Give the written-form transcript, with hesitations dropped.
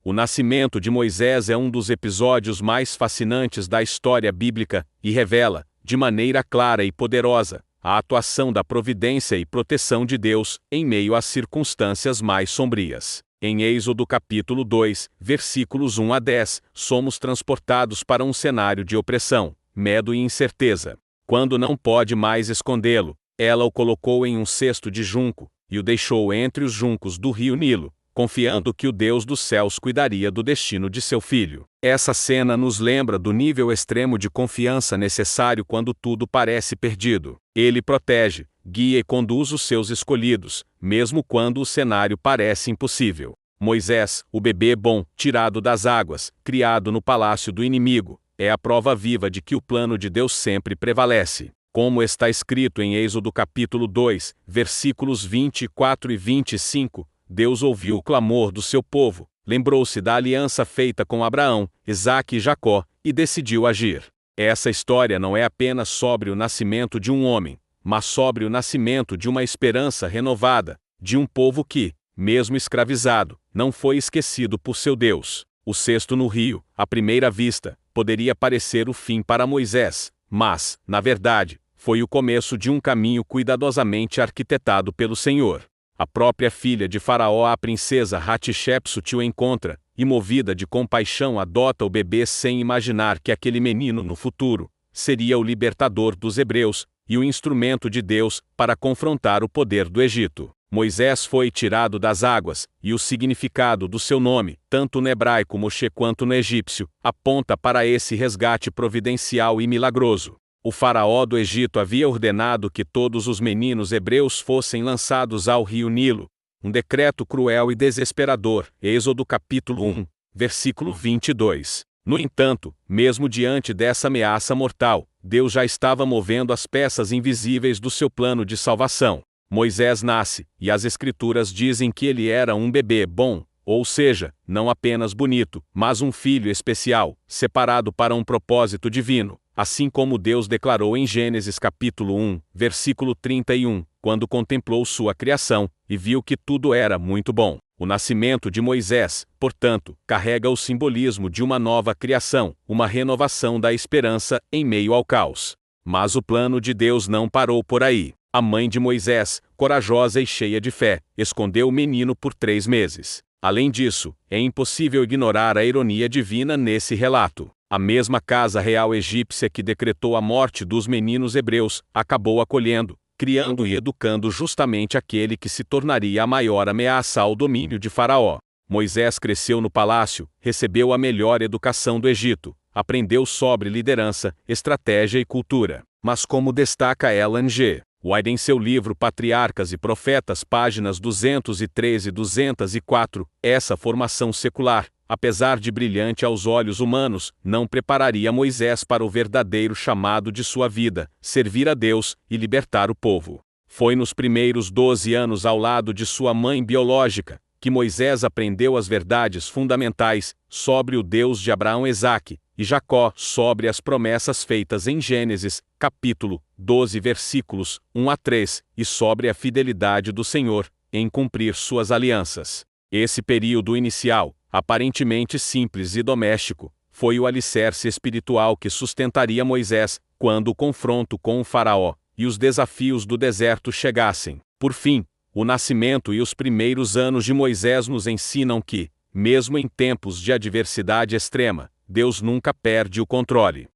O nascimento de Moisés é um dos episódios mais fascinantes da história bíblica e revela, de maneira clara e poderosa, a atuação da providência e proteção de Deus em meio às circunstâncias mais sombrias. Em Êxodo capítulo 2, versículos 1 a 10, somos transportados para um cenário de opressão, medo e incerteza. Quando não pode mais escondê-lo, ela o colocou em um cesto de junco, e o deixou entre os juncos do rio Nilo, confiando que o Deus dos céus cuidaria do destino de seu filho. Essa cena nos lembra do nível extremo de confiança necessário quando tudo parece perdido. Ele protege, guia e conduz os seus escolhidos, mesmo quando o cenário parece impossível. Moisés, o bebê bom, tirado das águas, criado no palácio do inimigo, é a prova viva de que o plano de Deus sempre prevalece. Como está escrito em Êxodo capítulo 2, versículos 24 e 25, Deus ouviu o clamor do seu povo, lembrou-se da aliança feita com Abraão, Isaque e Jacó, e decidiu agir. Essa história não é apenas sobre o nascimento de um homem, mas sobre o nascimento de uma esperança renovada, de um povo que, mesmo escravizado, não foi esquecido por seu Deus. O cesto no rio, à primeira vista, poderia parecer o fim para Moisés, mas, na verdade, foi o começo de um caminho cuidadosamente arquitetado pelo Senhor. A própria filha de Faraó, a princesa Hatshepsut, o encontra, e movida de compaixão adota o bebê sem imaginar que aquele menino no futuro seria o libertador dos hebreus e o instrumento de Deus para confrontar o poder do Egito. Moisés foi tirado das águas, e o significado do seu nome, tanto no hebraico Moshe quanto no egípcio, aponta para esse resgate providencial e milagroso. O faraó do Egito havia ordenado que todos os meninos hebreus fossem lançados ao rio Nilo, um decreto cruel e desesperador. Êxodo capítulo 1, versículo 22. No entanto, mesmo diante dessa ameaça mortal, Deus já estava movendo as peças invisíveis do seu plano de salvação. Moisés nasce, e as Escrituras dizem que ele era um bebê bom, ou seja, não apenas bonito, mas um filho especial, separado para um propósito divino, assim como Deus declarou em Gênesis capítulo 1, versículo 31, quando contemplou sua criação, e viu que tudo era muito bom. O nascimento de Moisés, portanto, carrega o simbolismo de uma nova criação, uma renovação da esperança em meio ao caos. Mas o plano de Deus não parou por aí. A mãe de Moisés, corajosa e cheia de fé, escondeu o menino por 3 meses. Além disso, é impossível ignorar a ironia divina nesse relato. A mesma casa real egípcia que decretou a morte dos meninos hebreus, acabou acolhendo, criando e educando justamente aquele que se tornaria a maior ameaça ao domínio de Faraó. Moisés cresceu no palácio, recebeu a melhor educação do Egito, aprendeu sobre liderança, estratégia e cultura. Mas como destaca Ellen G. White em seu livro Patriarcas e Profetas, páginas 203 e 204, essa formação secular, apesar de brilhante aos olhos humanos, não prepararia Moisés para o verdadeiro chamado de sua vida, servir a Deus e libertar o povo. Foi nos primeiros 12 anos ao lado de sua mãe biológica, que Moisés aprendeu as verdades fundamentais sobre o Deus de Abraão, Isaque e Jacó, sobre as promessas feitas em Gênesis, capítulo 12, versículos 1 a 3, e sobre a fidelidade do Senhor em cumprir suas alianças. Esse período inicial, aparentemente simples e doméstico, foi o alicerce espiritual que sustentaria Moisés quando o confronto com o faraó e os desafios do deserto chegassem. Por fim, o nascimento e os primeiros anos de Moisés nos ensinam que, mesmo em tempos de adversidade extrema, Deus nunca perde o controle.